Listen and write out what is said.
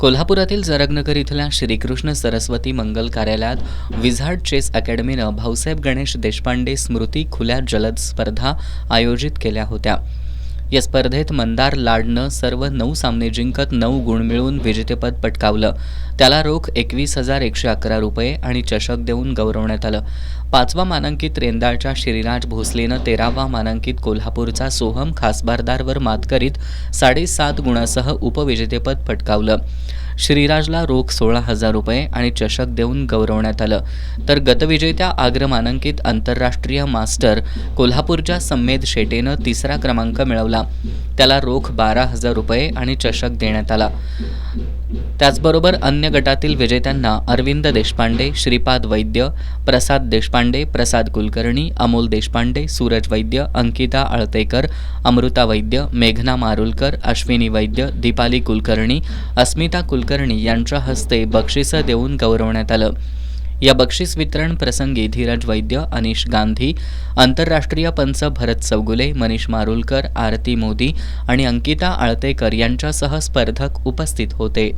कोल्हापुरातील जरगनगर इथल्या श्रीकृष्ण सरस्वती मंगल कार्यालयात विझार्ड चेस अकॅडमीनं भाऊसाहेब गणेश देशपांडे स्मृती खुल्या जलद स्पर्धा आयोजित केल्या होत्या. या स्पर्धेत मंदार लाडनं सर्व 9 सामने जिंकत 9 गुण मिळवून विजेतेपद पटकावलं. त्याला रोख 21,111 रुपये आणि चषक देऊन गौरवण्यात आलं. 5वा मानांकित रेंदाळच्या श्रीराज भोसलेनं 13वा मानांकित कोल्हापूरचा सोहम खासबारदारवर मात करीत 7.5 गुणासह उपविजेतेपद पटकावलं. श्रीराजला रोख 16,000 रुपये आणि चषक देऊन गौरवण्यात आलं. तर गतविजेत्या अग्रमानांकित आंतरराष्ट्रीय मास्टर कोल्हापूरच्या सम्मेद शेटेनं 3रा क्रमांक मिळवला. त्याला रोख 12,000 रुपये आणि चषक देण्यात आला. त्याचबरोबर अन्य गटातील विजेत्यांना अरविंद देशपांडे, श्रीपाद वैद्य, प्रसाद देशपांडे, प्रसाद कुलकर्णी, अमोल देशपांडे, सूरज वैद्य, अंकिता आळतेकर, अमृता वैद्य, मेघना मारुलकर, अश्विनी वैद्य, दीपाली कुलकर्णी, अस्मिता कुलकर्णी यांच्या हस्ते बक्षिसं देऊन गौरवण्यात आलं. या बक्षीस वितरण प्रसंगी धीरज वैद्य, अनिश गांधी, आंतरराष्ट्रीय पंच भरत चौगुले, मनीष मारुलकर, आरती मोदी आणि अंकिता आळतेकर यांच्यासह स्पर्धक उपस्थित होते.